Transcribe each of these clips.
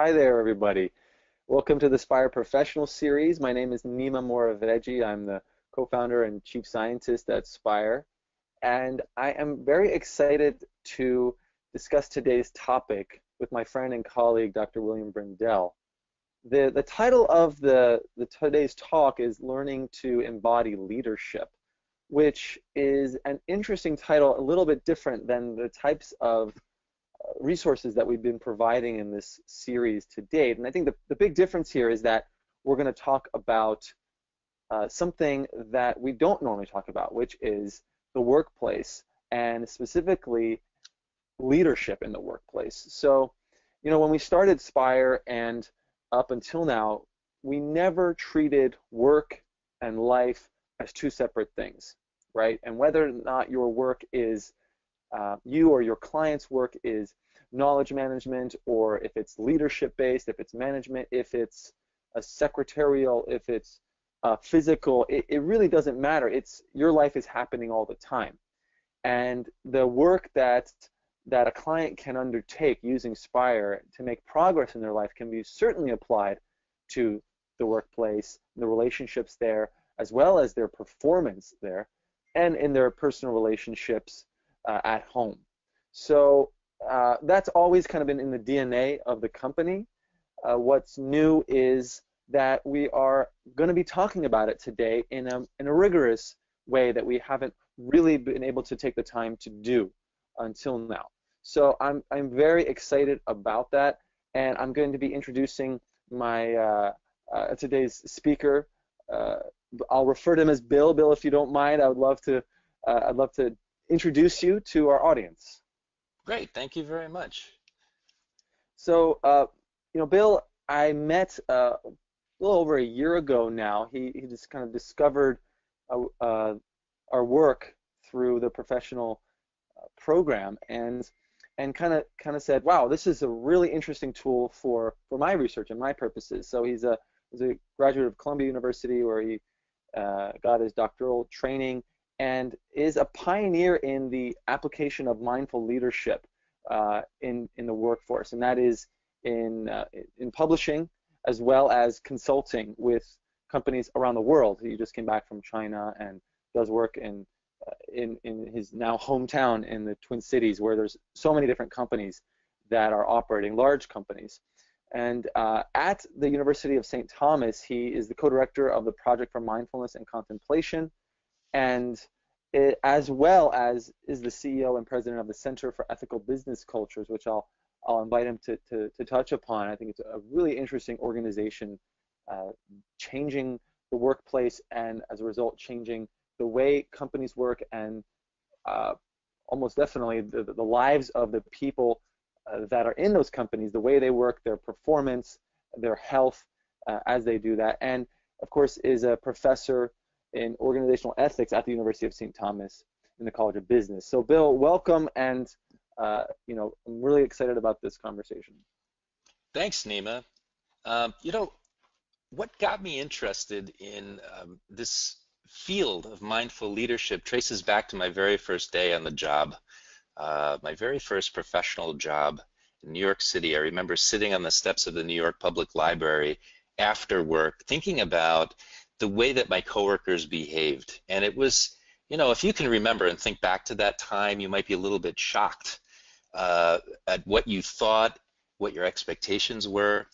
Hi there, everybody. Welcome to the Spire Professional Series. My name is Nima Moravegi. I'm the co-founder and chief scientist at Spire, and I am very excited to discuss today's topic with my friend and colleague, Dr. William Brindell. The title of today's talk is Learning to Embody Leadership, which is an interesting title, a little bit different than the types of resources that we've been providing in this series to date. And I think the big difference here is that we're going to talk about something that we don't normally talk about, which is the workplace, and specifically leadership in the workplace. So, when we started Spire and up until now, we never treated work and life as two separate things, right? And whether or not your work is you or your client's work is knowledge management, or if it's leadership based, if it's management, if it's a secretarial, if it's physical, it really doesn't matter. Your life is happening all the time, and the work that a client can undertake using Spire to make progress in their life can be certainly applied to the workplace, the relationships there, as well as their performance there, and in their personal relationships at home. So that's always kind of been in the DNA of the company. What's new is that we are going to be talking about it today in a rigorous way that we haven't really been able to take the time to do until now. So I'm very excited about that, and I'm going to be introducing my today's speaker. I'll refer to him as Bill. Bill, if you don't mind, I'd love to introduce you to our audience. Great, thank you very much. So, Bill, I met a little over a year ago now. He just kind of discovered our work through the professional program, and kind of said, wow, this is a really interesting tool for my research and my purposes. So he's a graduate of Columbia University, where he got his doctoral training, and is a pioneer in the application of mindful leadership in the workforce, and that is in publishing as well as consulting with companies around the world. He just came back from China and does work in his now hometown in the Twin Cities, where there's so many different companies that are operating, large companies. And at the University of St. Thomas, he is the co-director of the Project for Mindfulness and Contemplation, and as well as is the CEO and president of the Center for Ethical Business Cultures, which I'll invite him to touch upon. I think it's a really interesting organization, changing the workplace, and as a result changing the way companies work, and almost definitely the lives of the people that are in those companies, the way they work, their performance, their health as they do that, and of course is a professor in organizational ethics at the University of St. Thomas in the College of Business. So Bill, welcome, and I'm really excited about this conversation. Thanks, Nima. What got me interested in this field of mindful leadership traces back to my very first day on the job, my very first professional job in New York City. I remember sitting on the steps of the New York Public Library after work, thinking about the way that my coworkers behaved. And it was, if you can remember and think back to that time, you might be a little bit shocked at what you thought, what your expectations were,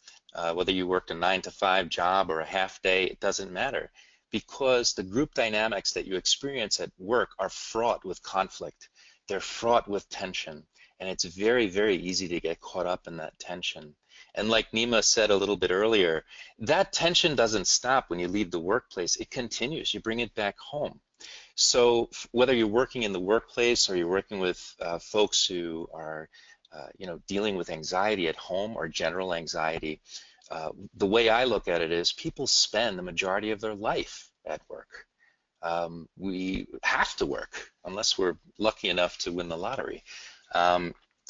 whether you worked a 9-to-5 job or a half day, it doesn't matter, because the group dynamics that you experience at work are fraught with conflict. They're fraught with tension, and it's very, very easy to get caught up in that tension. And like Nima said a little bit earlier, that tension doesn't stop when you leave the workplace. It continues. You bring it back home. So whether you're working in the workplace or you're working with folks who are dealing with anxiety at home or general anxiety, the way I look at it is people spend the majority of their life at work. We have to work unless we're lucky enough to win the lottery.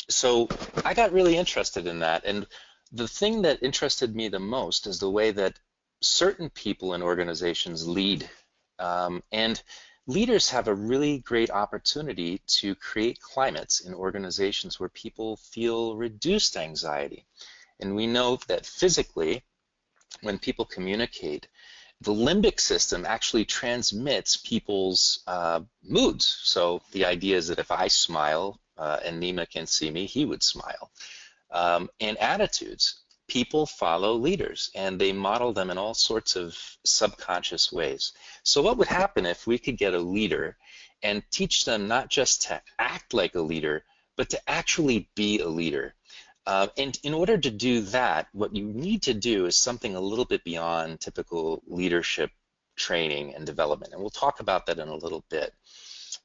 So I got really interested in that, and the thing that interested me the most is the way that certain people in organizations lead, and leaders have a really great opportunity to create climates in organizations where people feel reduced anxiety. And we know that physically, when people communicate, the limbic system actually transmits people's moods. So the idea is that if I smile and Nima can see me, he would smile. And attitudes. People follow leaders and they model them in all sorts of subconscious ways. So what would happen if we could get a leader and teach them not just to act like a leader, but to actually be a leader? And in order to do that, what you need to do is something a little bit beyond typical leadership training and development. And we'll talk about that in a little bit.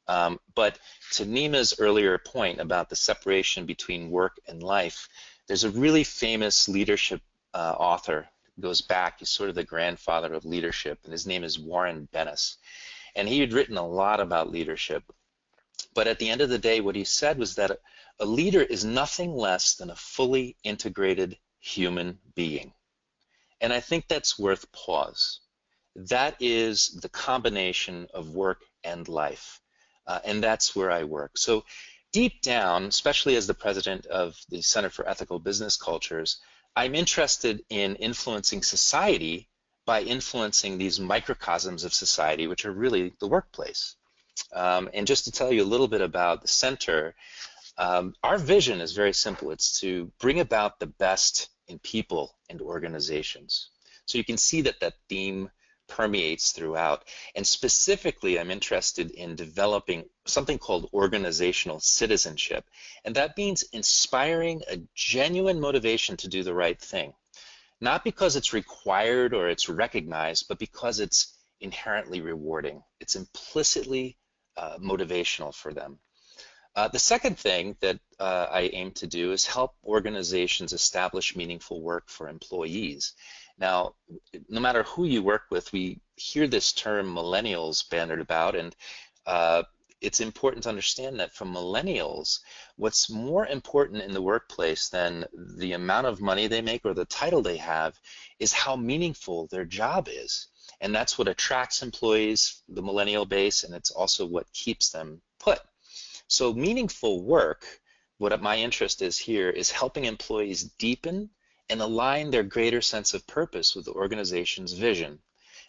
But to Nima's earlier point about the separation between work and life, there's a really famous leadership author, goes back, he's sort of the grandfather of leadership, and his name is Warren Bennis. And he had written a lot about leadership. But at the end of the day, what he said was that a leader is nothing less than a fully integrated human being. And I think that's worth pause. That is the combination of work and life. And that's where I work. So deep down, especially as the president of the Center for Ethical Business Cultures, I'm interested in influencing society by influencing these microcosms of society, which are really the workplace. And just to tell you a little bit about the center, our vision is very simple. It's to bring about the best in people and organizations. So you can see that that theme permeates throughout. And specifically, I'm interested in developing something called organizational citizenship. And that means inspiring a genuine motivation to do the right thing. Not because it's required or it's recognized, but because it's inherently rewarding. It's implicitly motivational for them. The second thing that I aim to do is help organizations establish meaningful work for employees. Now, no matter who you work with, we hear this term millennials bandied about, and it's important to understand that for millennials, what's more important in the workplace than the amount of money they make or the title they have is how meaningful their job is. And that's what attracts employees, the millennial base, and it's also what keeps them put. So meaningful work, what my interest is here, is helping employees deepen and align their greater sense of purpose with the organization's vision.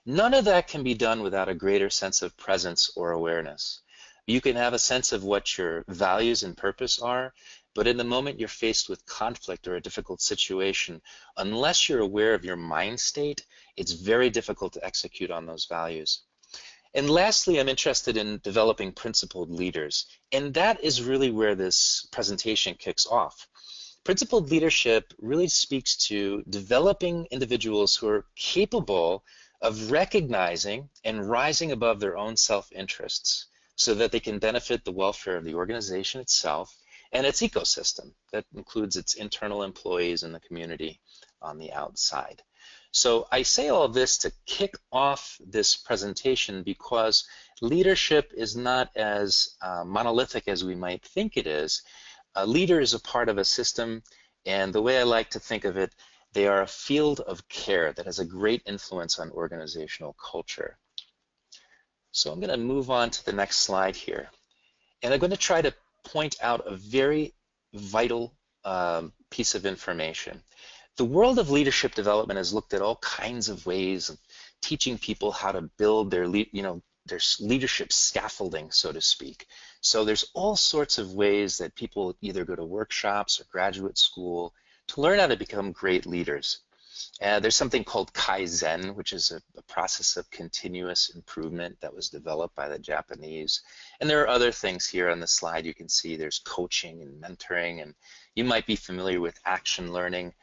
None of that can be done without a greater sense of presence or awareness. You can have a sense of what your values and purpose are, but in the moment you're faced with conflict or a difficult situation, unless you're aware of your mind state, it's very difficult to execute on those values. And lastly, I'm interested in developing principled leaders, and that is really where this presentation kicks off. Principled leadership really speaks to developing individuals who are capable of recognizing and rising above their own self-interests so that they can benefit the welfare of the organization itself and its ecosystem. That includes its internal employees and the community on the outside. So I say all of this to kick off this presentation because leadership is not as monolithic as we might think it is. A leader is a part of a system, and the way I like to think of it, they are a field of care that has a great influence on organizational culture. So I'm going to move on to the next slide here. And I'm going to try to point out a very vital piece of information. The world of leadership development has looked at all kinds of ways of teaching people how to build their leadership scaffolding, so to speak. So there's all sorts of ways that people either go to workshops or graduate school to learn how to become great leaders. There's something called Kaizen, which is a process of continuous improvement that was developed by the Japanese. And there are other things here on the slide. You can see there's coaching and mentoring, and you might be familiar with action learning.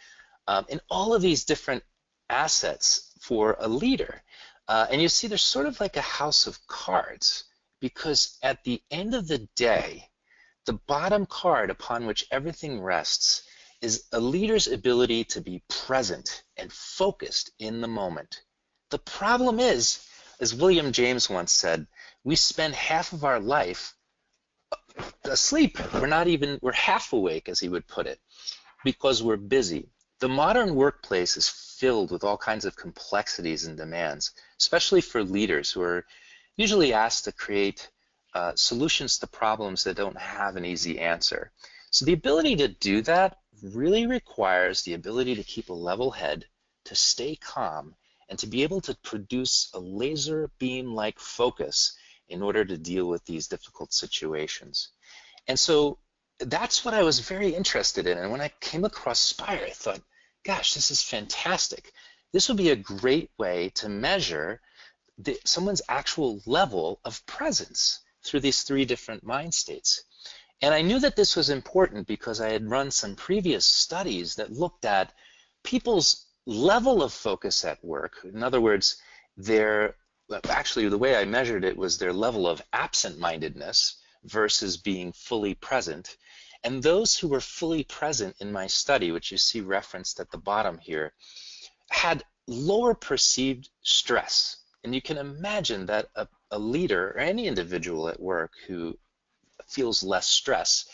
And all of these different assets for a leader. And you see there's sort of like a house of cards, because at the end of the day, the bottom card upon which everything rests is a leader's ability to be present and focused in the moment. The problem is, as William James once said, we spend half of our life asleep. We're half awake, as he would put it, because we're busy. The modern workplace is filled with all kinds of complexities and demands, especially for leaders who are usually asked to create solutions to problems that don't have an easy answer. So the ability to do that really requires the ability to keep a level head, to stay calm, and to be able to produce a laser beam-like focus in order to deal with these difficult situations. And so that's what I was very interested in. And when I came across Spire, I thought, gosh, this is fantastic. This would be a great way to measure someone's actual level of presence through these three different mind states. And I knew that this was important because I had run some previous studies that looked at people's level of focus at work. In other words, actually the way I measured it was their level of absent-mindedness versus being fully present. And those who were fully present in my study, which you see referenced at the bottom here, had lower perceived stress. And you can imagine that a leader or any individual at work who feels less stress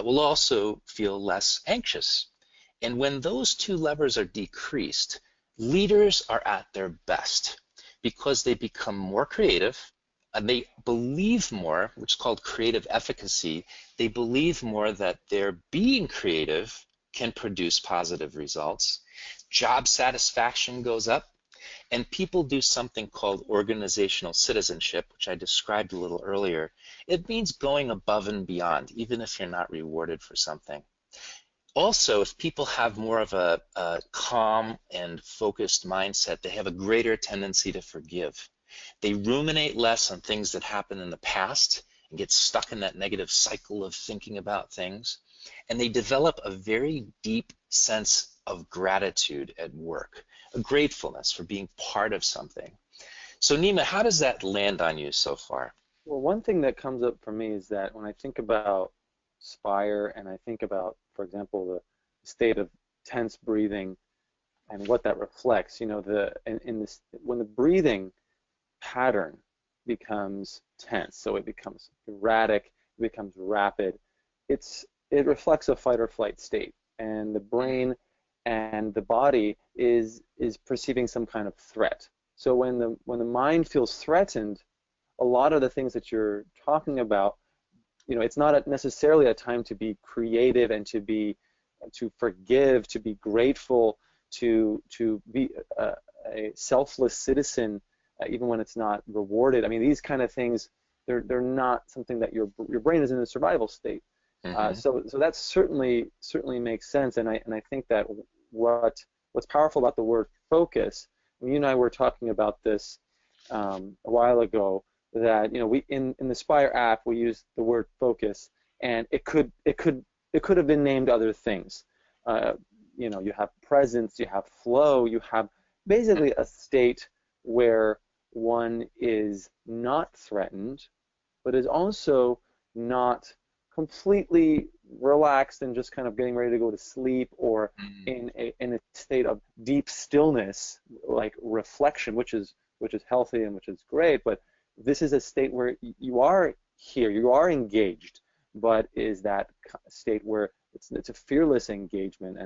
will also feel less anxious. And when those two levers are decreased, leaders are at their best because they become more creative and they believe more, which is called creative efficacy. They believe more that their being creative can produce positive results. Job satisfaction goes up. And people do something called organizational citizenship, which I described a little earlier. It means going above and beyond, even if you're not rewarded for something. Also, if people have more of a calm and focused mindset, they have a greater tendency to forgive. They ruminate less on things that happened in the past and get stuck in that negative cycle of thinking about things. And they develop a very deep sense of gratitude at work, a gratefulness for being part of something. So Nima, how does that land on you so far? Well, one thing that comes up for me is that when I think about Spire and I think about, for example, the state of tense breathing and what that reflects, in this, when the breathing pattern becomes tense, so it becomes erratic, it becomes rapid, it reflects a fight or flight state, and the brain and the body is perceiving some kind of threat. So when the mind feels threatened, a lot of the things that you're talking about, it's not necessarily a time to be creative and to forgive, to be grateful, to be a selfless citizen, even when it's not rewarded. I mean, these kind of things, they're not something that your brain is in a survival state. So that certainly makes sense, and I think that what's powerful about the word focus. You and I were talking about this a while ago, that we in the Spire app we use the word focus, and it could have been named other things. You have presence, you have flow, you have basically a state where one is not threatened, but is also not completely relaxed and just kind of getting ready to go to sleep, or in a state of deep stillness, like reflection, which is healthy and which is great. But this is a state where you are here, you are engaged, but is that state where it's a fearless engagement.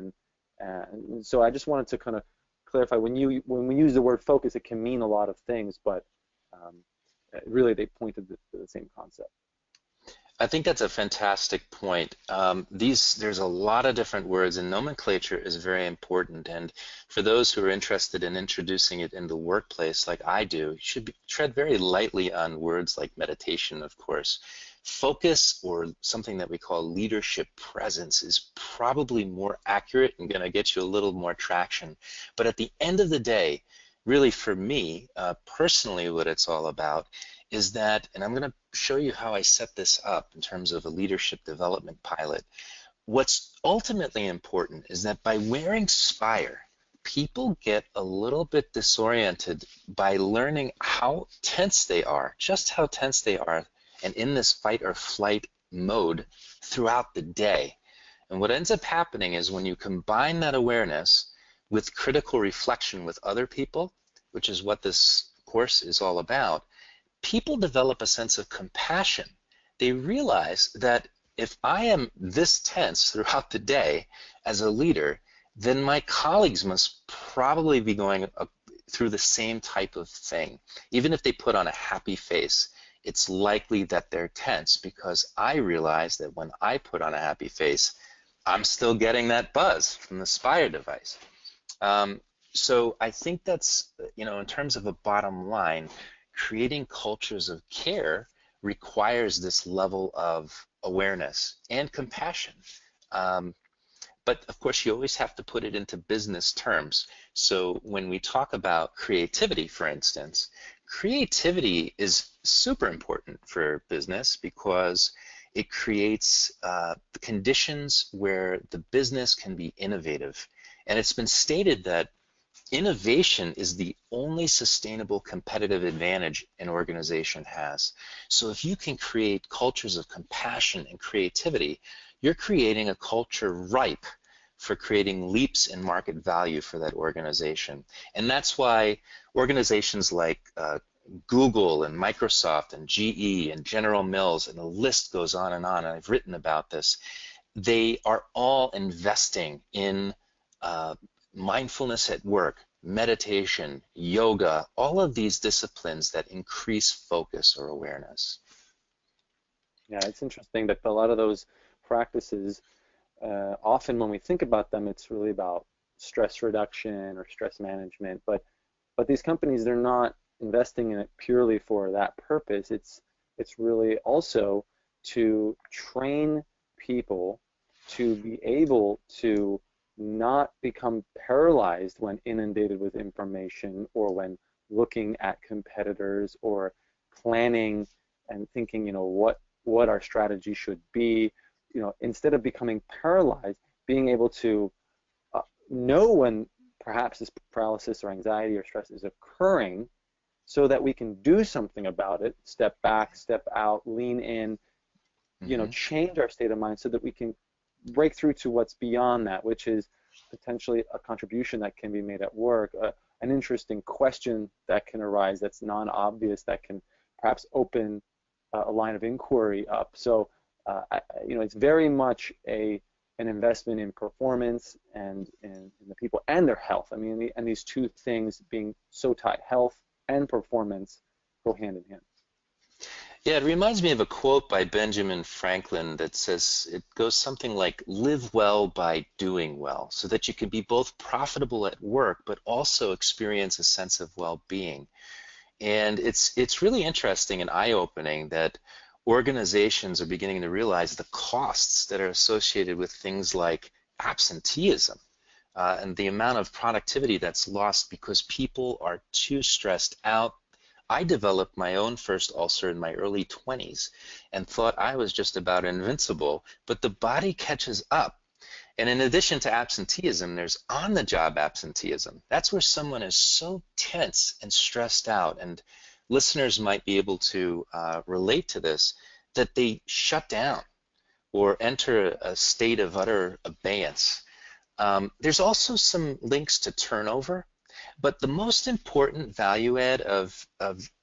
And so I just wanted to kind of clarify, when we use the word focus, it can mean a lot of things, but really they pointed to the same concept. I think that's a fantastic point. There's a lot of different words, and nomenclature is very important. And for those who are interested in introducing it in the workplace, like I do, you should tread very lightly on words like meditation, of course. Focus, or something that we call leadership presence, is probably more accurate and going to get you a little more traction. But at the end of the day, really for me, personally, what it's all about is that, and I'm going to show you how I set this up in terms of a leadership development pilot. What's ultimately important is that by wearing Spire, people get a little bit disoriented by learning how tense they are, just how tense they are, and in this fight or flight mode throughout the day. And what ends up happening is when you combine that awareness with critical reflection with other people, which is what this course is all about, people develop a sense of compassion. They realize that if I am this tense throughout the day as a leader, then my colleagues must probably be going through the same type of thing. Even if they put on a happy face, it's likely that they're tense, because I realize that when I put on a happy face, I'm still getting that buzz from the Spire device. So I think that's, in terms of a bottom line, creating cultures of care requires this level of awareness and compassion. But of course, you always have to put it into business terms. So when we talk about creativity, for instance, creativity is super important for business because it creates the conditions where the business can be innovative. And it's been stated that innovation is the only sustainable competitive advantage an organization has. So if you can create cultures of compassion and creativity, you're creating a culture ripe for creating leaps in market value for that organization. And that's why organizations like Google and Microsoft and GE and General Mills, and the list goes on, and I've written about this, they are all investing in mindfulness at work, meditation, yoga, all of these disciplines that increase focus or awareness. Yeah, it's interesting that a lot of those practices, often when we think about them, it's really about stress reduction or stress management. But these companies, they're not investing in it purely for that purpose. It's really also to train people to be able to not become paralyzed when inundated with information or when looking at competitors or planning and thinking, what our strategy should be. Instead of becoming paralyzed, being able to know when perhaps this paralysis or anxiety or stress is occurring so that we can do something about it, step back, step out, lean in, change our state of mind so that we can break through to what's beyond that, which is potentially a contribution that can be made at work, an interesting question that can arise that's non-obvious that can perhaps open a line of inquiry up. So, it's very much an investment in performance and in the people and their health. I mean, and these two things being so tight, health and performance, go hand in hand. Yeah, it reminds me of a quote by Benjamin Franklin that says, it goes something like, live well by doing well, so that you can be both profitable at work, but also experience a sense of well-being. And it's really interesting and eye-opening that organizations are beginning to realize the costs that are associated with things like absenteeism and the amount of productivity that's lost because people are too stressed out. I developed my own first ulcer in my early 20s and thought I was just about invincible, but the body catches up. And in addition to absenteeism, there's on-the-job absenteeism. That's where someone is so tense and stressed out, and listeners might be able to relate to this, that they shut down or enter a state of utter abeyance. There's also some links to turnover. But the most important value add of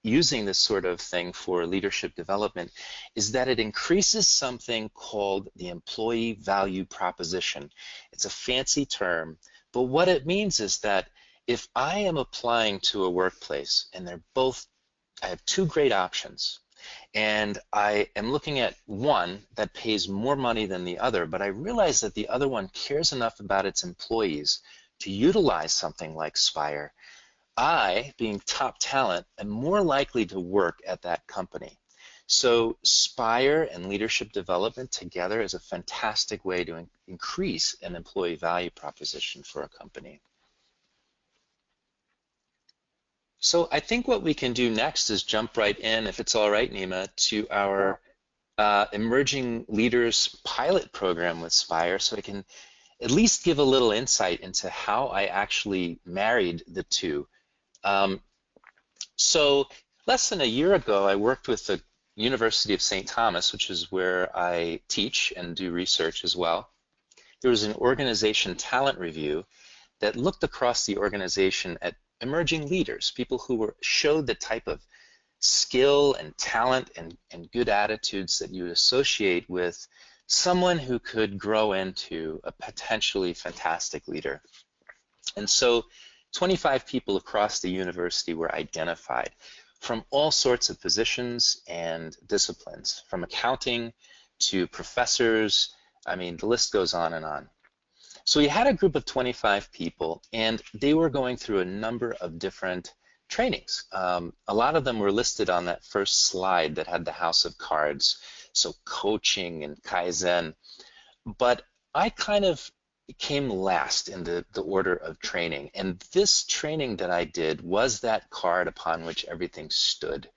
using this sort of thing for leadership development is that it increases something called the employee value proposition. It's a fancy term, but what it means is that if I am applying to a workplace and I have two great options, and I am looking at one that pays more money than the other, but I realize that the other one cares enough about its employees to utilize something like Spire, I, being top talent, am more likely to work at that company. So Spire and leadership development together is a fantastic way to increase an employee value proposition for a company. So I think what we can do next is jump right in, if it's all right, Nima, to our Emerging Leaders pilot program with Spire, so I can at least give a little insight into how I actually married the two. So less than a year ago, I worked with the University of St. Thomas, which is where I teach and do research as well. There was an organization talent review that looked across the organization at emerging leaders, people who showed the type of skill and talent and good attitudes that you would associate with someone who could grow into a potentially fantastic leader. And so 25 people across the university were identified from all sorts of positions and disciplines, from accounting to professors, I mean, the list goes on and on. So we had a group of 25 people, and they were going through a number of different trainings. A lot of them were listed on that first slide that had the house of cards, so coaching and Kaizen. But I kind of came last in the order of training, and this training that I did was that card upon which everything stood.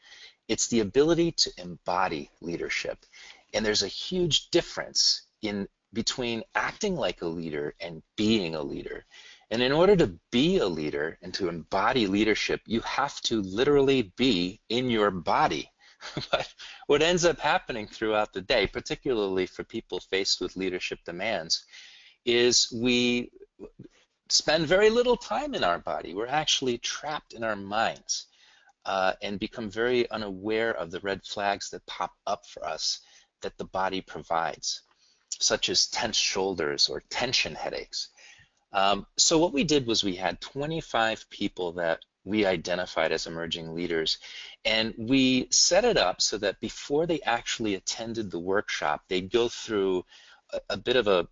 It's the ability to embody leadership. And there's a huge difference in between acting like a leader and being a leader. And in order to be a leader and to embody leadership, you have to literally be in your body. But what ends up happening throughout the day, particularly for people faced with leadership demands, is we spend very little time in our body. We're actually trapped in our minds. And become very unaware of the red flags that pop up for us that the body provides, such as tense shoulders or tension headaches. So what we did was we had 25 people that we identified as emerging leaders, and we set it up so that before they actually attended the workshop, they'd go through a bit of a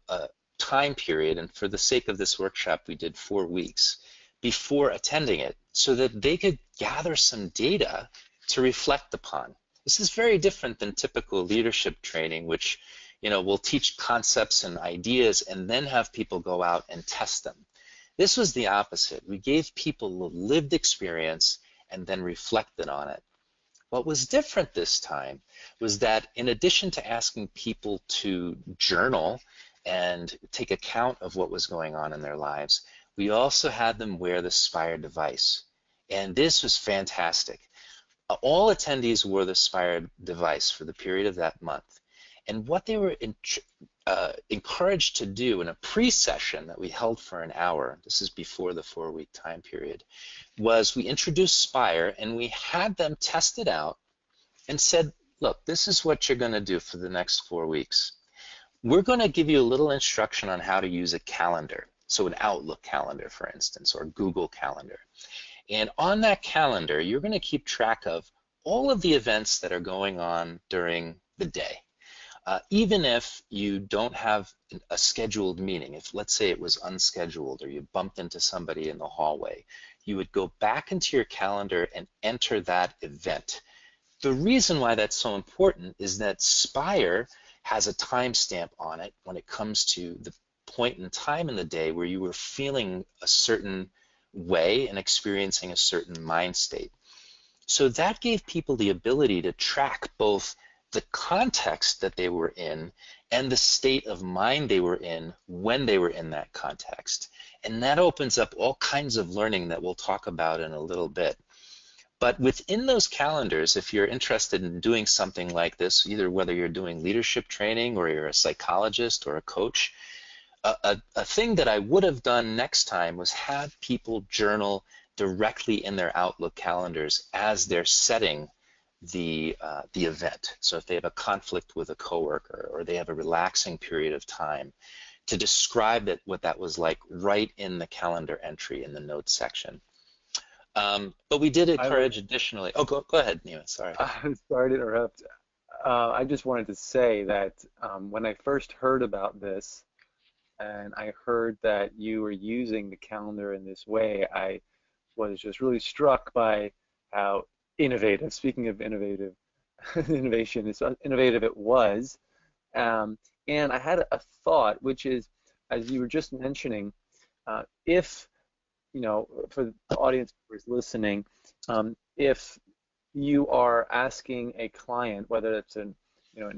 time period, and for the sake of this workshop, we did 4 weeks before attending it, so that they could gather some data to reflect upon. This is very different than typical leadership training, which will teach concepts and ideas and then have people go out and test them. This was the opposite. We gave people a lived experience and then reflected on it. What was different this time was that in addition to asking people to journal and take account of what was going on in their lives, we also had them wear the Spire device. And this was fantastic. All attendees wore the Spire device for the period of that month. And what they were encouraged to do in a pre-session that we held for an hour, this is before the 4-week time period, was we introduced Spire and we had them test it out and said, look, this is what you're going to do for the next 4 weeks. We're going to give you a little instruction on how to use a calendar. So an Outlook calendar, for instance, or Google Calendar. And on that calendar, you're going to keep track of all of the events that are going on during the day. Even if you don't have a scheduled meeting, if let's say it was unscheduled or you bumped into somebody in the hallway, you would go back into your calendar and enter that event. The reason why that's so important is that Spire has a timestamp on it when it comes to the point in time in the day where you were feeling a certain way and experiencing a certain mind state. So that gave people the ability to track both the context that they were in and the state of mind they were in when they were in that context. And that opens up all kinds of learning that we'll talk about in a little bit. But within those calendars, if you're interested in doing something like this, either whether you're doing leadership training or you're a psychologist or a coach, a thing that I would have done next time was have people journal directly in their Outlook calendars as they're setting the event. So if they have a conflict with a coworker or they have a relaxing period of time, to describe what that was like right in the calendar entry in the notes section. But we did encourage additionally. Oh, go ahead, Nima. Sorry. I'm sorry to interrupt. I just wanted to say that when I first heard about this, and I heard that you were using the calendar in this way, I was just really struck by how innovative, speaking of innovative, innovation, it's innovative it was. And I had a thought, which is, as you were just mentioning, if, for the audience who is listening, if you are asking a client, whether it's an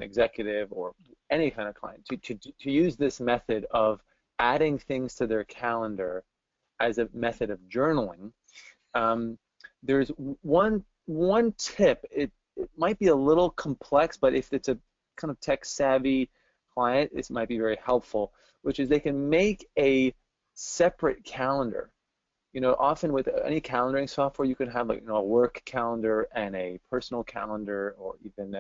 executive or any kind of client, to use this method of adding things to their calendar as a method of journaling, there's one tip. It might be a little complex, but if it's a kind of tech-savvy client, this might be very helpful, which is they can make a separate calendar. Often with any calendaring software, you can have a work calendar and a personal calendar, or even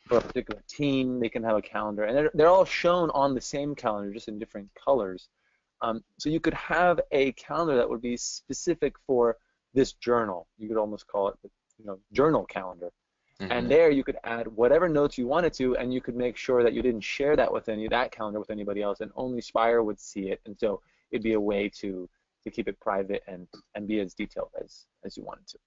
for a particular team, they can have a calendar, and they're all shown on the same calendar, just in different colors. So you could have a calendar that would be specific for this journal. You could almost call it, journal calendar. And Mm-hmm. there you could add whatever notes you wanted to, and you could make sure that you didn't share that calendar with anybody else, and only Spire would see it. And so it'd be a way to keep it private and be as detailed as you wanted to.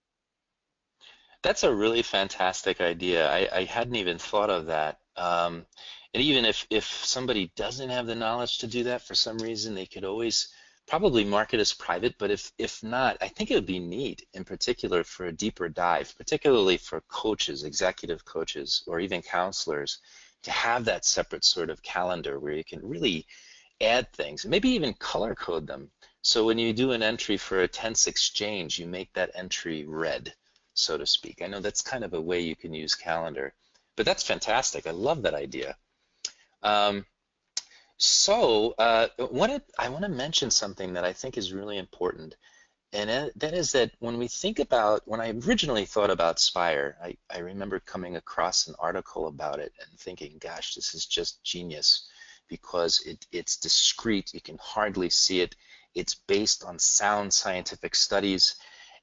That's a really fantastic idea. I hadn't even thought of that. And even if somebody doesn't have the knowledge to do that for some reason, they could always probably mark it as private. But if not, I think it would be neat, in particular for a deeper dive, particularly for coaches, executive coaches, or even counselors, to have that separate sort of calendar where you can really add things, maybe even color code them. So when you do an entry for a tense exchange, you make that entry red, so to speak. I know that's kind of a way you can use calendar, but that's fantastic. I love that idea. Um, I want to mention something that I think is really important, and that is that when we think about, when I originally thought about Spire, I remember coming across an article about it and thinking, gosh, this is just genius because it's discrete, you can hardly see it, it's based on sound scientific studies,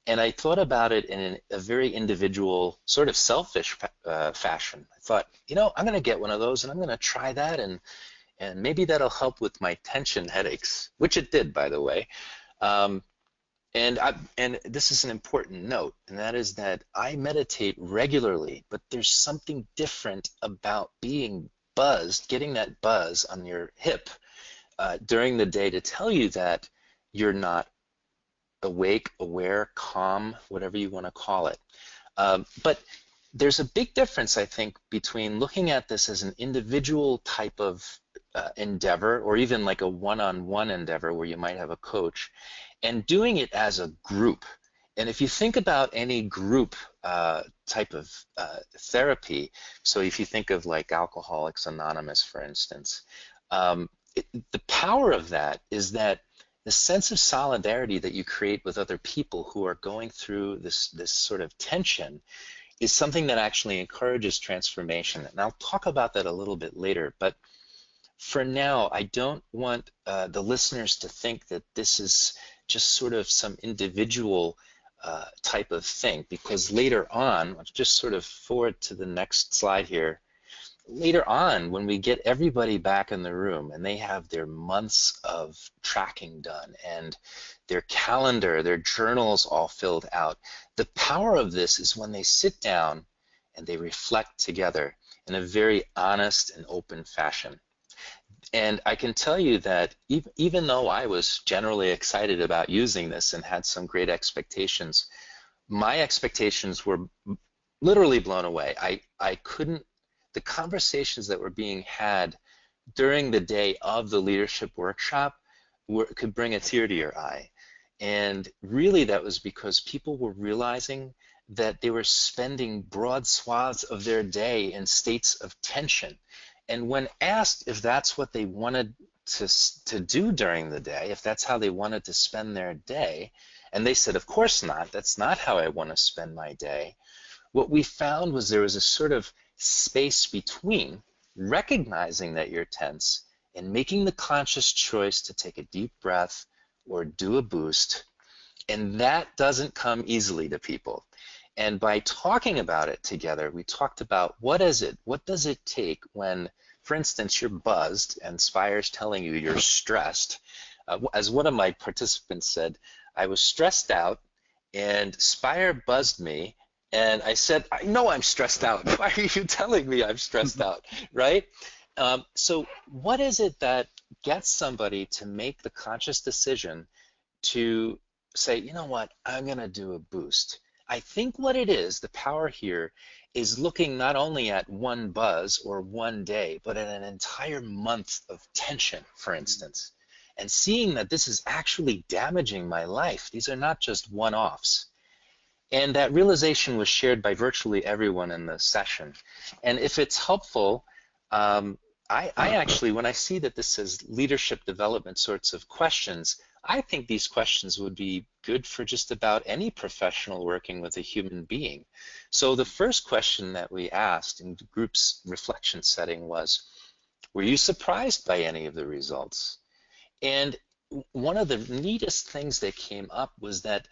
and I thought about it in a very individual, sort of selfish fashion. I thought, you know, I'm going to get one of those and I'm going to try that, and maybe that'll help with my tension headaches, which it did, by the way. Um, and this is an important note, and that is that I meditate regularly, but there's something different about being buzzed, getting that buzz on your hip during the day to tell you that you're not awake, aware, calm, whatever you want to call it. But there's a big difference, I think, between looking at this as an individual type of endeavor, or even like a one-on-one endeavor where you might have a coach, and doing it as a group. And if you think about any group type of therapy, so if you think of like Alcoholics Anonymous, for instance, the power of that is that the sense of solidarity that you create with other people who are going through this sort of tension is something that actually encourages transformation. And I'll talk about that a little bit later. But for now, I don't want the listeners to think that this is just sort of some individual type of thing, because later on, let's just sort of forward to the next slide here. Later on, when we get everybody back in the room and they have their months of tracking done and their calendar, their journals all filled out, the power of this is when they sit down and they reflect together in a very honest and open fashion. And I can tell you that even though I was generally excited about using this and had some great expectations, my expectations were literally blown away. I couldn't, the conversations that were being had during the day of the leadership workshop could bring a tear to your eye. And really that was because people were realizing that they were spending broad swaths of their day in states of tension. And when asked if that's what they wanted to do during the day, if that's how they wanted to spend their day, and they said, of course not, that's not how I want to spend my day, what we found was there was a sort of space between recognizing that you're tense and making the conscious choice to take a deep breath or do a boost. And that doesn't come easily to people. And by talking about it together, we talked about what does it take when, for instance, you're buzzed and Spire's telling you you're stressed. As one of my participants said, I was stressed out and Spire buzzed me and I said, I know I'm stressed out. Why are you telling me I'm stressed out, right? So what is it that gets somebody to make the conscious decision to say, you know what, I'm going to do a boost? I think what it is, the power here, is looking not only at one buzz or one day, but at an entire month of tension, for instance, and seeing that this is actually damaging my life. These are not just one-offs. And that realization was shared by virtually everyone in the session. And if it's helpful, I actually, when I see that this says leadership development sorts of questions, I think these questions would be good for just about any professional working with a human being. So the first question that we asked in the group's reflection setting was, were you surprised by any of the results? And one of the neatest things that came up was that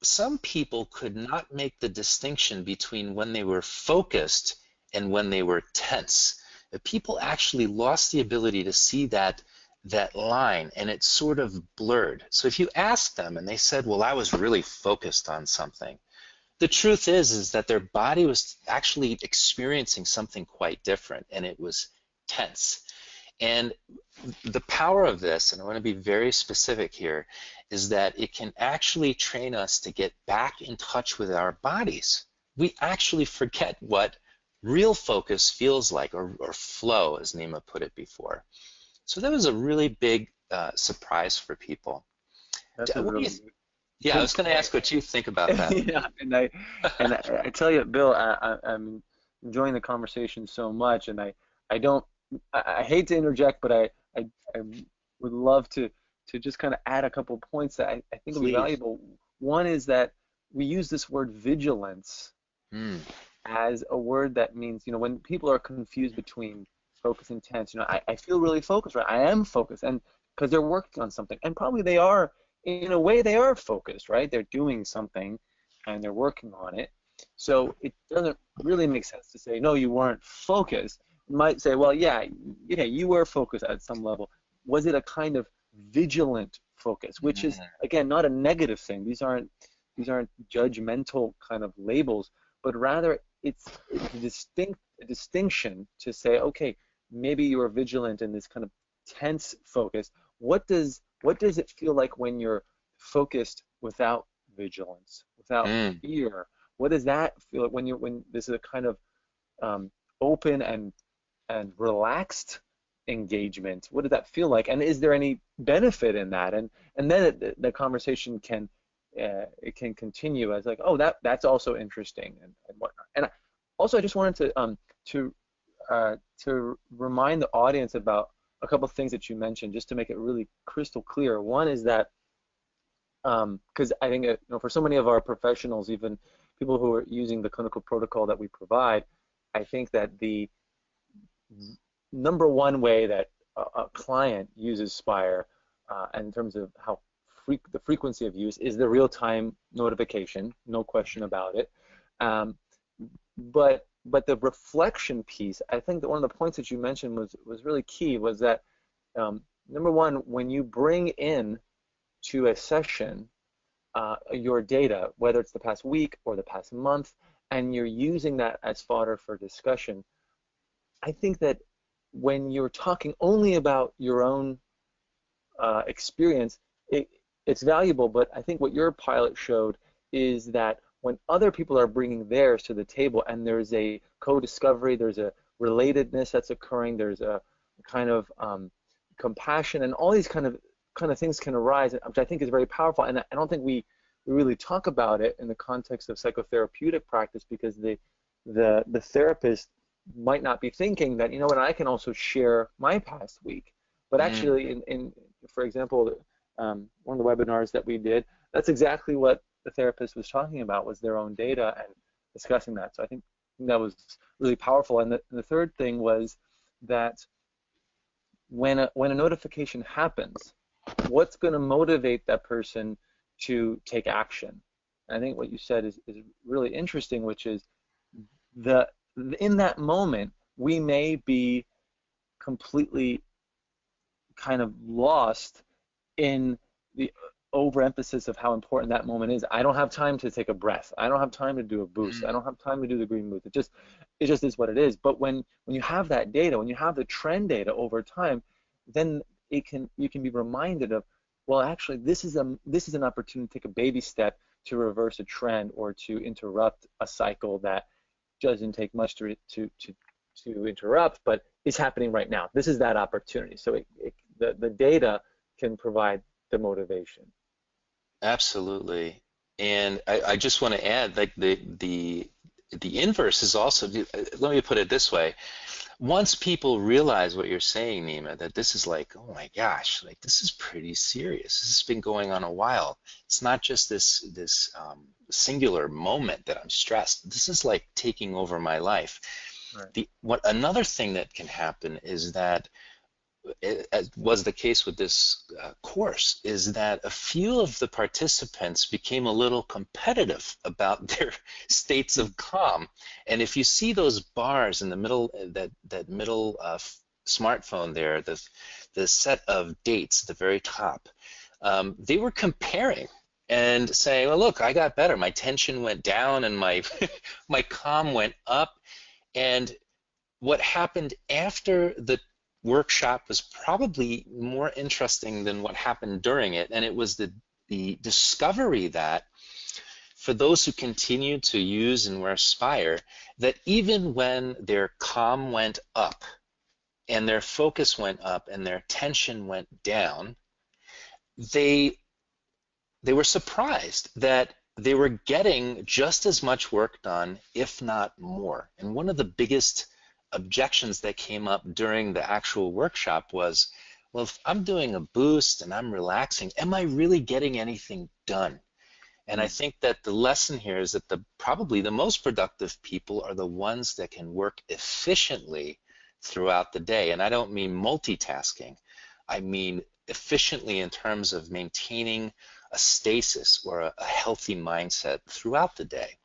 some people could not make the distinction between when they were focused and when they were tense. People actually lost the ability to see that line, and it sort of blurred. So if you ask them and they said, well, I was really focused on something, the truth is that their body was actually experiencing something quite different, and it was tense. And the power of this, and I want to be very specific here, is that it can actually train us to get back in touch with our bodies. We actually forget what real focus feels like, or flow, as Nima put it before. So that was a really big surprise for people. That's a What do you really Yeah, I good was going to point. ask what you think about that. Yeah, and I tell you, Bill, I'm enjoying the conversation so much, and I don't I hate to interject, but I would love to just kind of add a couple points that I think will be Please. valuable. One is that we use this word vigilance Mm, as a word that means, when people are confused between focus and tense, I feel really focused, right? I am focused, and because they're working on something, and probably they are, in a way, they are focused, right? They're doing something, and they're working on it. So it doesn't really make sense to say, no, you weren't focused. You might say, well, yeah, you were focused at some level. Was it a kind of vigilant focus, which is, mm, again, not a negative thing. These aren't judgmental kind of labels, but rather it's a distinction to say, okay, maybe you are vigilant in this kind of tense focus. What does it feel like when you're focused without vigilance, without mm. fear? What does that feel like when this is a kind of open and relaxed engagement? What does that feel like? And is there any benefit in that? And then the conversation it can continue as like, oh, that's also interesting and whatnot. And also, I just wanted to to remind the audience about a couple of things that you mentioned, just to make it really crystal clear. One is that because I think for so many of our professionals, even people who are using the clinical protocol that we provide, I think that the number one way that a client uses Spire, in terms of how the frequency of use, is the real-time notification, no question about it. Um, but the reflection piece, I think that one of the points that you mentioned was really key. Was that number one, when you bring in to a session your data, whether it's the past week or the past month, and you're using that as fodder for discussion, I think that when you're talking only about your own experience, it's valuable. But I think what your pilot showed is that when other people are bringing theirs to the table, and there's a co-discovery, there's a relatedness that's occurring, there's a kind of compassion, and all these kind of things can arise, which I think is very powerful. And I don't think we really talk about it in the context of psychotherapeutic practice, because the therapist might not be thinking that, what, I can also share my past week. But Mm. actually, in for example, one of the webinars that we did, that's exactly what the therapist was talking about, was their own data and discussing that. So I think that was really powerful. And the third thing was that when a notification happens, what's going to motivate that person to take action? I think what you said is really interesting, which is the in that moment we may be completely kind of lost in the overemphasis of how important that moment is. I don't have time to take a breath. I don't have time to do a boost. I Mm. don't have time to do the green move. It just is what it is. But when you have that data, when you have the trend data over time, then you can be reminded of, well, actually, this is an opportunity to take a baby step to reverse a trend, or to interrupt a cycle that doesn't take much to interrupt, but is happening right now. This is that opportunity. So the data can provide the motivation. Absolutely. And I just want to add, like the inverse is also, let me put it this way. Once people realize what you're saying, Nima, that this is like, oh my gosh, like this is pretty serious. This has been going on a while. It's not just this singular moment that I'm stressed. This is like taking over my life. Right. What another thing that can happen is that as was the case with this course, is that a few of the participants became a little competitive about their states of calm. And if you see those bars in the middle, that middle smartphone there, the set of dates at the very top, they were comparing and saying, "Well, look, I got better. My tension went down, and my my calm went up." And what happened after the workshop was probably more interesting than what happened during it, and it was the discovery that for those who continue to use and wear Spire, that even when their calm went up and their focus went up and their tension went down, they were surprised that they were getting just as much work done, if not more. And one of the biggest objections that came up during the actual workshop was, well, if I'm doing a boost and I'm relaxing, am I really getting anything done? And I think that the lesson here is that probably the most productive people are the ones that can work efficiently throughout the day. And I don't mean multitasking. I mean efficiently in terms of maintaining a stasis or a healthy mindset throughout the day.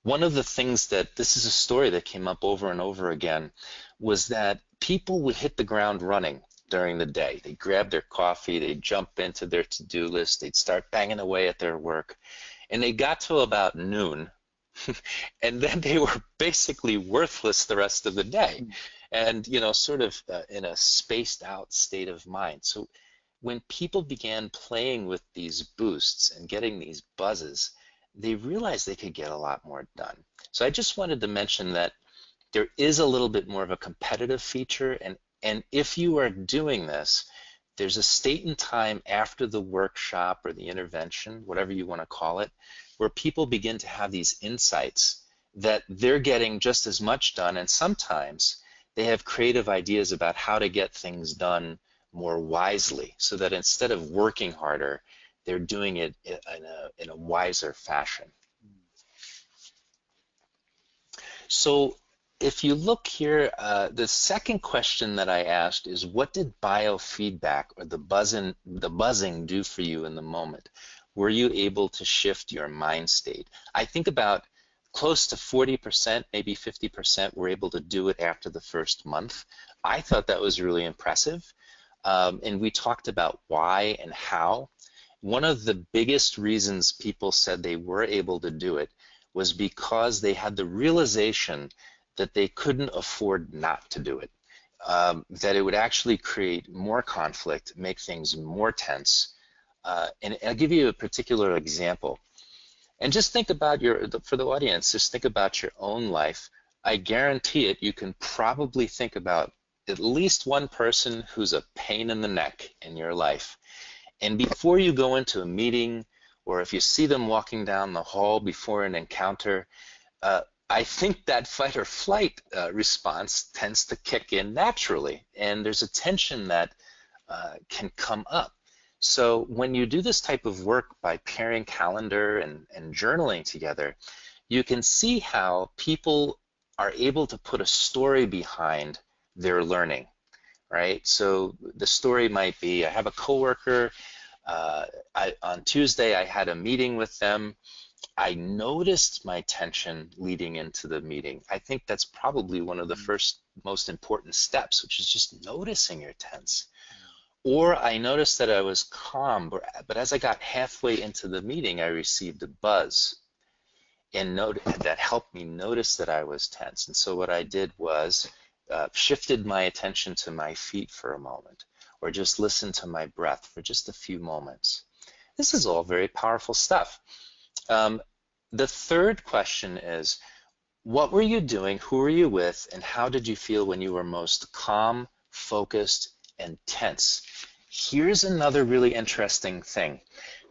One of the things that, this is a story that came up over and over again, was that people would hit the ground running during the day. They'd grab their coffee, they'd jump into their to-do list, they'd start banging away at their work, and they got to about noon, and then they were basically worthless the rest of the day, and sort of in a spaced out state of mind. So when people began playing with these boosts and getting these buzzes, they realized they could get a lot more done. So I just wanted to mention that there is a little bit more of a competitive feature, and if you are doing this, there's a state and time after the workshop or the intervention, whatever you want to call it, where people begin to have these insights that they're getting just as much done, and sometimes they have creative ideas about how to get things done more wisely, so that instead of working harder, they're doing it in a wiser fashion. So if you look here, the second question that I asked is, what did biofeedback or the buzzing do for you in the moment? Were you able to shift your mind state? I think about close to 40%, maybe 50% were able to do it after the first month. I thought that was really impressive. And we talked about why and how. One of the biggest reasons people said they were able to do it was because they had the realization that they couldn't afford not to do it, that it would actually create more conflict, make things more tense. And I'll give you a particular example. And just think about for the audience, just think about your own life. I guarantee it, you can probably think about at least one person who's a pain in the neck in your life. And before you go into a meeting, or if you see them walking down the hall before an encounter, I think that fight or flight response tends to kick in naturally, and there's a tension that can come up. So when you do this type of work by pairing calendar and journaling together, you can see how people are able to put a story behind their learning, right? So the story might be, I have a coworker, on Tuesday I had a meeting with them. I noticed my tension leading into the meeting. I think that's probably one of the first most important steps, which is just noticing you're tense. Or I noticed that I was calm, but as I got halfway into the meeting, I received a buzz, and that helped me notice that I was tense. And so what I did was shifted my attention to my feet for a moment, or just listened to my breath for just a few moments. This is all very powerful stuff. The third question is, what were you doing, who were you with, and how did you feel when you were most calm, focused, and tense? Here's another really interesting thing.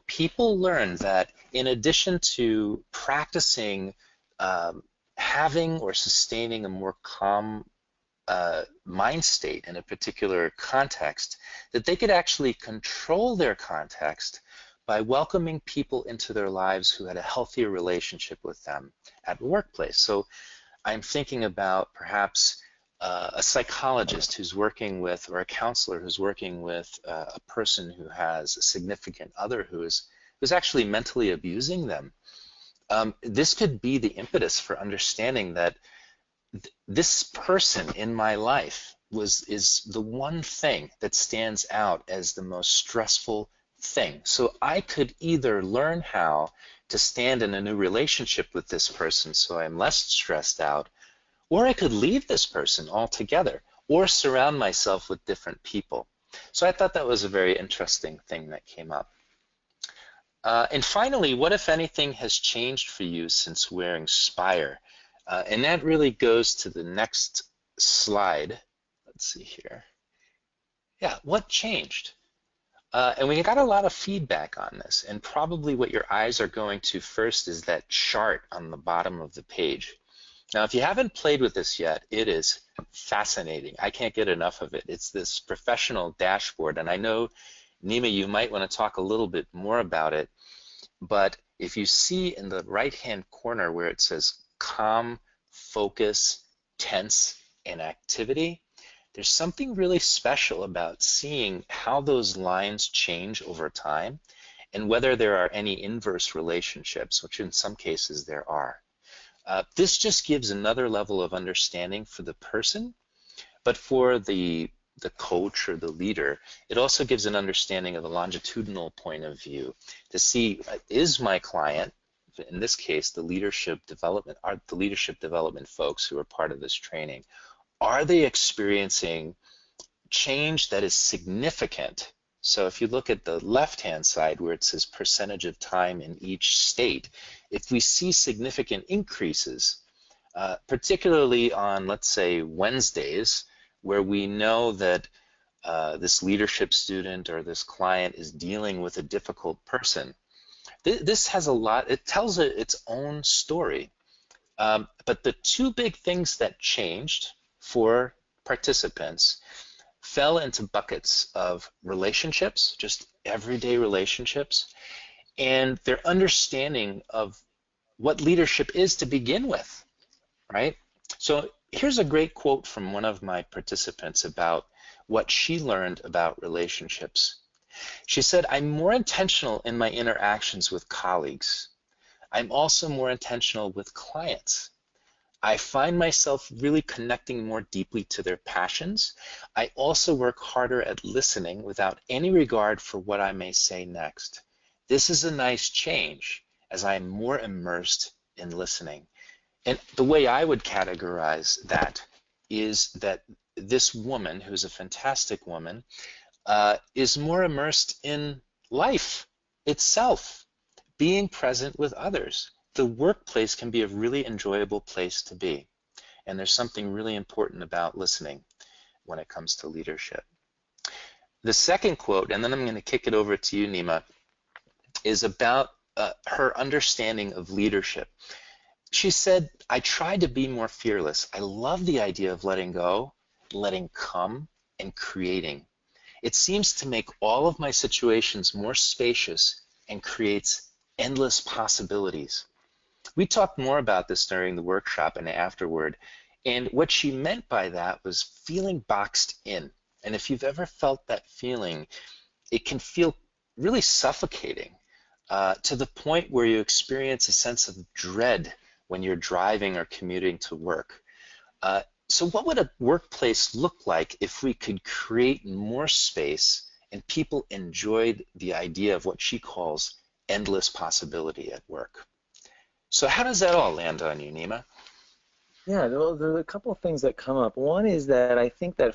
People learn that in addition to practicing having or sustaining a more calm mind state in a particular context, that they could actually control their context by welcoming people into their lives who had a healthier relationship with them at the workplace. So I'm thinking about perhaps a psychologist who's working with, or a counselor who's working with a person who has a significant other who's actually mentally abusing them. This could be the impetus for understanding that this person in my life is the one thing that stands out as the most stressful thing. So I could either learn how to stand in a new relationship with this person so I'm less stressed out, or I could leave this person altogether, or surround myself with different people. So I thought that was a very interesting thing that came up. And finally, what if anything has changed for you since wearing Spire? And that really goes to the next slide. Let's see here. Yeah, what changed? And we got a lot of feedback on this, and probably what your eyes are going to first is that chart on the bottom of the page. Now, if you haven't played with this yet, it is fascinating. I can't get enough of it. It's this professional dashboard, and I know, Nima, you might want to talk a little bit more about it, but if you see in the right-hand corner where it says calm, focus, tense, and activity, there's something really special about seeing how those lines change over time and whether there are any inverse relationships, which in some cases there are. This just gives another level of understanding for the person, but for the coach or the leader, it also gives an understanding of a longitudinal point of view to see, is my client, in this case the leadership development folks who are part of this training, are they experiencing change that is significant? So if you look at the left-hand side where it says percentage of time in each state, if we see significant increases, particularly on, let's say, Wednesdays, where we know that this leadership student or this client is dealing with a difficult person, this has a lot, it tells its own story. But the two big things that changed for participants fell into buckets of relationships, just everyday relationships, and their understanding of what leadership is to begin with, right? So here's a great quote from one of my participants about what she learned about relationships. She said, "I'm more intentional in my interactions with colleagues. I'm also more intentional with clients. I find myself really connecting more deeply to their passions. I also work harder at listening without any regard for what I may say next. This is a nice change as I am more immersed in listening." And the way I would categorize that is that this woman, who's a fantastic woman, is more immersed in life itself, being present with others. The workplace can be a really enjoyable place to be. And there's something really important about listening when it comes to leadership. The second quote, and then I'm going to kick it over to you, Nima, is about her understanding of leadership. She said, "I try to be more fearless. I love the idea of letting go, letting come, and creating. It seems to make all of my situations more spacious and creates endless possibilities." We talked more about this during the workshop and afterward, and what she meant by that was feeling boxed in. And if you've ever felt that feeling, it can feel really suffocating to the point where you experience a sense of dread when you're driving or commuting to work. So what would a workplace look like if we could create more space and people enjoyed the idea of what she calls endless possibility at work? So how does that all land on you, Nima? Yeah, well, there's a couple of things that come up. One is that I think that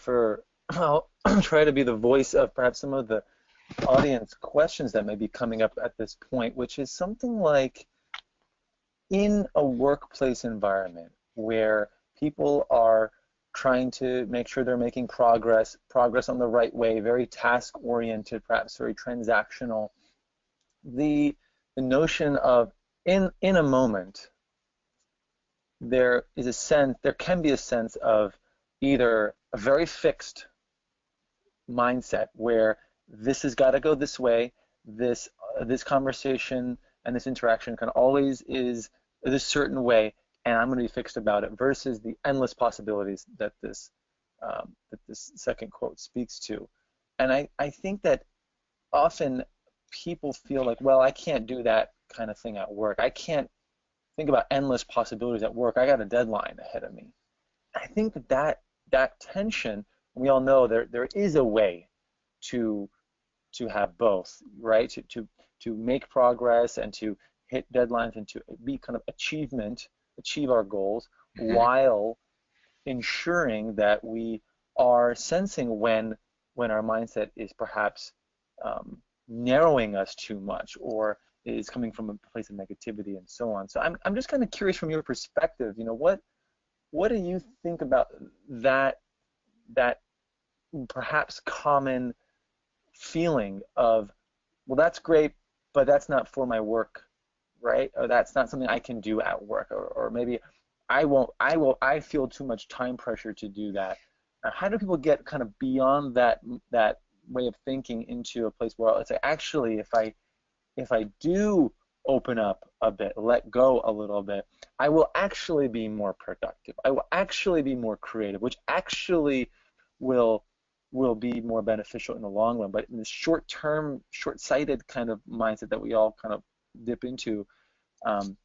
I'll try to be the voice of perhaps some of the audience questions that may be coming up at this point, which is something like, in a workplace environment where people are trying to make sure they're making progress on the right way, very task-oriented, perhaps very transactional, the notion of in a moment, there can be a sense of either a very fixed mindset where this has got to go this way, this conversation and this interaction can always is this certain way, and I'm going to be fixed about it, versus the endless possibilities that this second quote speaks to. And I think that often people feel like, well, I can't do that kind of thing at work. I can't think about endless possibilities at work. I got a deadline ahead of me. I think that tension, we all know there is a way to have both, right? To make progress and to hit deadlines and to be kind of achieve our goals, Mhm. while ensuring that we are sensing when our mindset is perhaps narrowing us too much, or is coming from a place of negativity and so on. So I'm just kind of curious from your perspective, what do you think about that perhaps common feeling of, well, that's great, but that's not for my work, right? Or that's not something I can do at work, or maybe I feel too much time pressure to do that. How do people get kind of beyond that way of thinking into a place where it's like, actually, if I do open up a bit, let go a little bit, I will actually be more productive. I will actually be more creative, which actually will be more beneficial in the long run. But in the short-term, short-sighted kind of mindset that we all kind of dip into, um,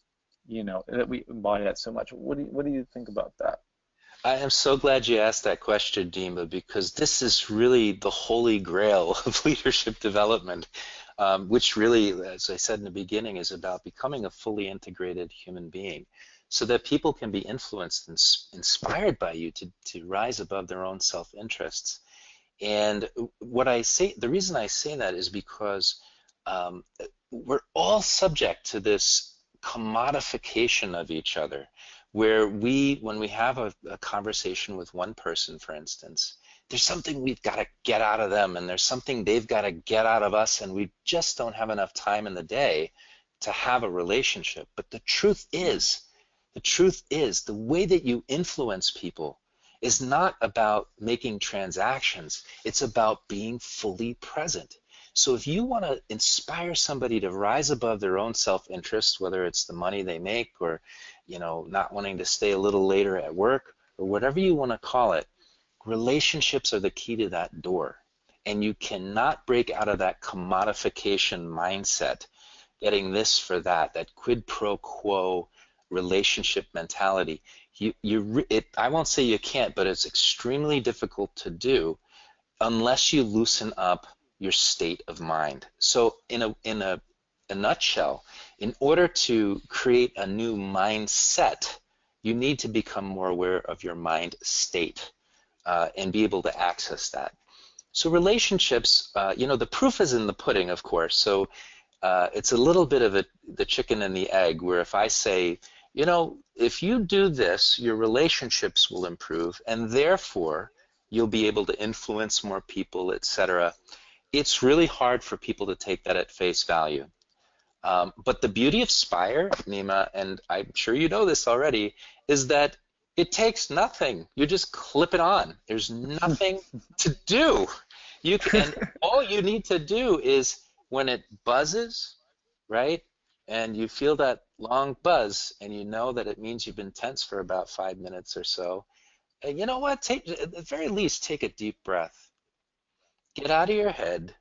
that we embody that so much. What do you think about that? I am so glad you asked that question, Dima, because this is really the holy grail of leadership development, which really, as I said in the beginning, is about becoming a fully integrated human being so that people can be influenced and inspired by you to rise above their own self-interests. And what I say, the reason I say that is because um, we're all subject to this commodification of each other, where when we have a conversation with one person, for instance, there's something we've got to get out of them, and there's something they've got to get out of us, and we just don't have enough time in the day to have a relationship. But the truth is, the way that you influence people is not about making transactions. It's about being fully present. So if you want to inspire somebody to rise above their own self-interest, whether it's the money they make, or not wanting to stay a little later at work, or whatever you want to call it, relationships are the key to that door. And you cannot break out of that commodification mindset, getting this for that quid pro quo relationship mentality. I won't say you can't, but it's extremely difficult to do unless you loosen up your state of mind. So in a nutshell, in order to create a new mindset, you need to become more aware of your mind state and be able to access that. So relationships, the proof is in the pudding, of course. So it's a little bit of the chicken and the egg, where if I say, if you do this, your relationships will improve, and therefore you'll be able to influence more people, etc. It's really hard for people to take that at face value. But the beauty of Spire, Nima, and I'm sure you know this already, is that it takes nothing. You just clip it on. There's nothing to do. And all you need to do is, when it buzzes, right? And you feel that long buzz, and you know that it means you've been tense for about 5 minutes or so. And you know what? At the very least, take a deep breath. Get out of your head.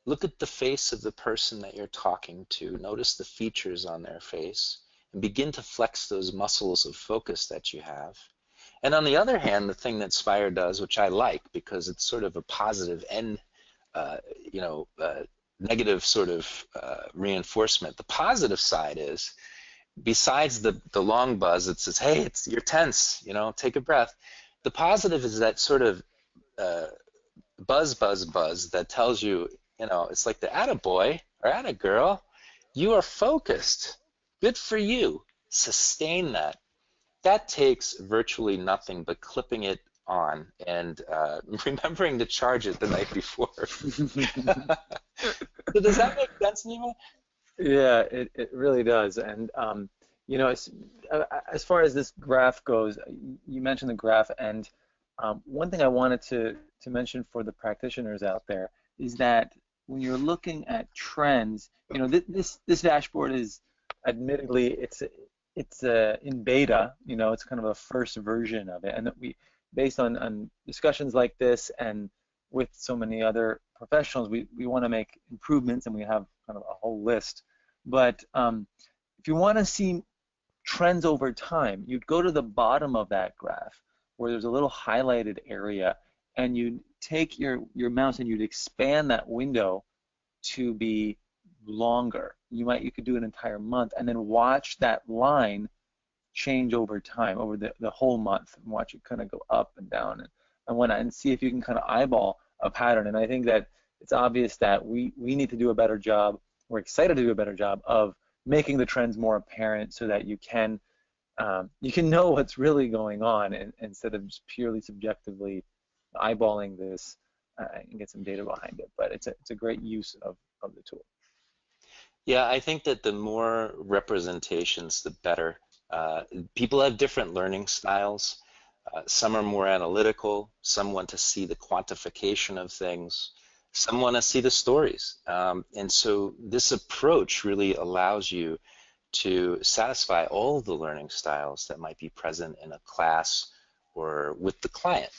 Look at the face of the person that you're talking to. Notice the features on their face, and begin to flex those muscles of focus that you have. And on the other hand, the thing that Spire does, which I like because it's sort of a positive and uh, you know, uh, negative sort of reinforcement. The positive side is, besides the long buzz that says, "Hey, you're tense," take a breath. The positive is that sort of uh, buzz, buzz, buzz that tells you, it's like the attaboy or attagirl, you are focused. Good for you. Sustain that. That takes virtually nothing but clipping it on and remembering to charge it the night before. So does that make sense, Nima? Yeah, it really does. And as far as this graph goes, you mentioned the graph, and one thing I wanted to mention for the practitioners out there is that when you're looking at trends, this dashboard is, admittedly, it's in beta, it's kind of a first version of it, and that we, based on discussions like this and with so many other professionals, we want to make improvements, and we have kind of a whole list. But if you want to see trends over time, you'd go to the bottom of that graph where there's a little highlighted area, and you'd take your mouse and you'd expand that window to be longer. You could do an entire month and then watch that line change over time, over the whole month, and watch it kind of go up and down and see if you can kind of eyeball a pattern. And I think that it's obvious that we need to do a better job. We're excited to do a better job of making the trends more apparent so that you can know what's really going on, and instead of just purely subjectively eyeballing this and get some data behind it. But it's a great use of the tool. Yeah, I think that the more representations, the better. People have different learning styles. Some are more analytical, some want to see the quantification of things, some want to see the stories. And so this approach really allows you to satisfy all of the learning styles that might be present in a class or with the client.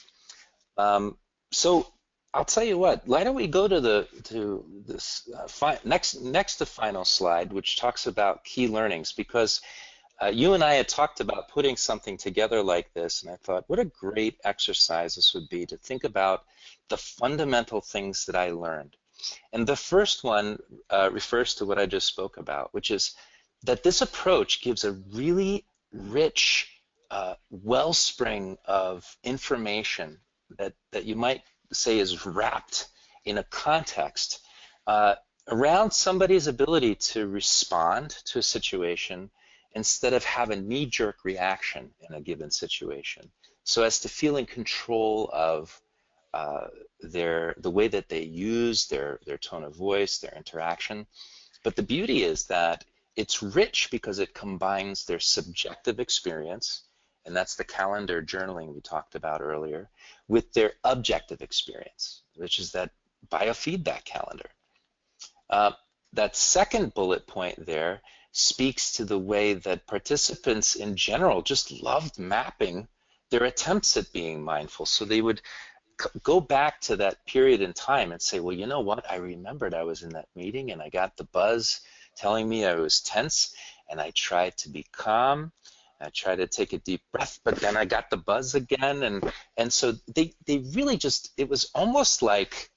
So I'll tell you what, why don't we go to this next to final slide, which talks about key learnings, because you and I had talked about putting something together like this, and I thought, what a great exercise this would be to think about the fundamental things that I learned. And the first one refers to what I just spoke about, which is that this approach gives a really rich wellspring of information that you might say is wrapped in a context around somebody's ability to respond to a situation instead of have a knee-jerk reaction in a given situation, so as to feel in control of the way that they use their tone of voice, their interaction. But the beauty is that it's rich because it combines their subjective experience, and that's the calendar journaling we talked about earlier, with their objective experience, which is that biofeedback calendar. That second bullet point there speaks to the way that participants in general just loved mapping their attempts at being mindful. So they would go back to that period in time and say, well, you know what, I remembered I was in that meeting and I got the buzz telling me I was tense, and I tried to be calm. I tried to take a deep breath, but then I got the buzz again. And so they really just, it was almost like,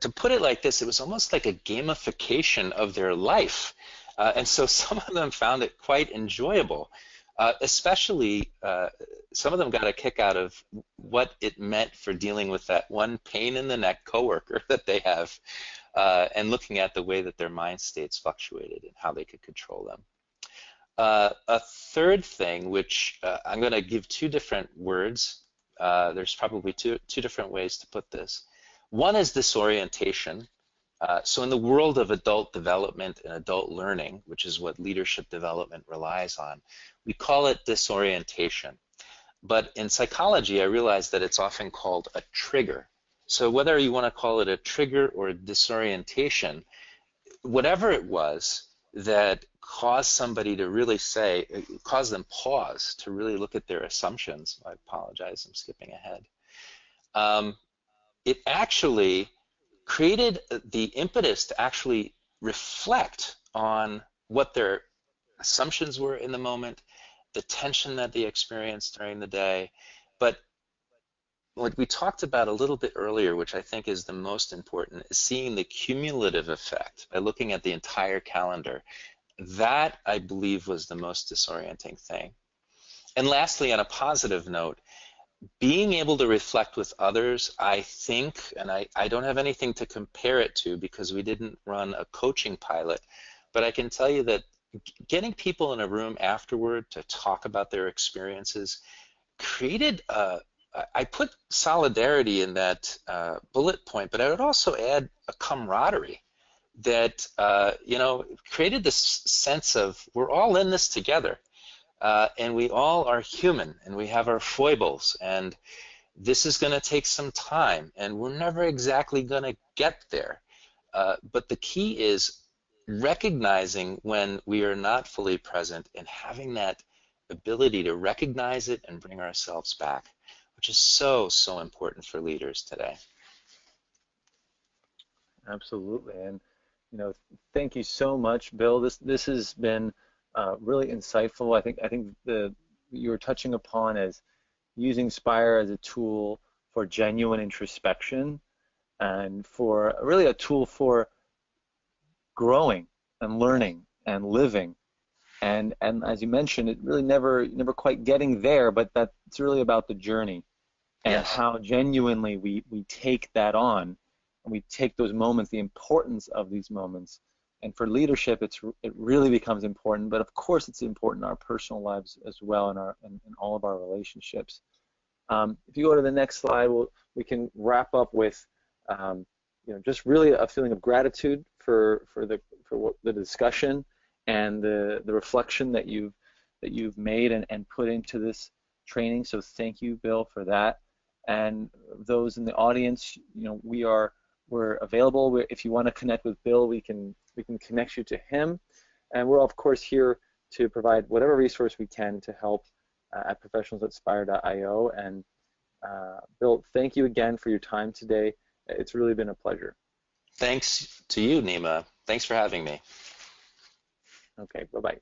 to put it like this, it was almost like a gamification of their life. And so some of them found it quite enjoyable, especially some of them got a kick out of what it meant for dealing with that one pain in the neck coworker that they have, and looking at the way that their mind states fluctuated and how they could control them. A third thing, which I'm going to give two different words. There's probably two different ways to put this. One is disorientation. So in the world of adult development and adult learning, which is what leadership development relies on, we call it disorientation. But in psychology, I realize that it's often called a trigger. So whether you want to call it a trigger or a disorientation, whatever it was that caused somebody to really say, caused them pause to really look at their assumptions. I apologize, I'm skipping ahead. It actually created the impetus to actually reflect on what their assumptions were in the moment, the tension that they experienced during the day. But what we talked about a little bit earlier, which I think is the most important, is seeing the cumulative effect by looking at the entire calendar. That, I believe, was the most disorienting thing. And lastly, on a positive note, being able to reflect with others, I think, and I don't have anything to compare it to because we didn't run a coaching pilot, but I can tell you that getting people in a room afterward to talk about their experiences created I put solidarity in that bullet point, but I would also add a camaraderie that created this sense of we're all in this together, and we all are human, and we have our foibles, and this is going to take some time, and we're never exactly going to get there. But the key is recognizing when we are not fully present and having that ability to recognize it and bring ourselves back, which is so, so important for leaders today. Absolutely. And thank you so much, Bill. This has been really insightful. I think the you were touching upon as using Spire as a tool for genuine introspection and for really a tool for growing and learning and living. And as you mentioned, it really never quite getting there, but that's really about the journey and Yes. how genuinely we take that on and we take those moments, the importance of these moments. And for leadership, it really becomes important, but of course it's important in our personal lives as well, in all of our relationships. If you go to the next slide, we can wrap up with just really a feeling of gratitude for the discussion and the reflection that you've made and put into this training. So thank you, Bill, for that. And those in the audience, we're available. If you want to connect with Bill, we can connect you to him. And we're of course here to provide whatever resource we can to help at professionals@spire.io. And Bill, thank you again for your time today. It's really been a pleasure. Thanks to you, Nima. Thanks for having me. Okay, bye-bye.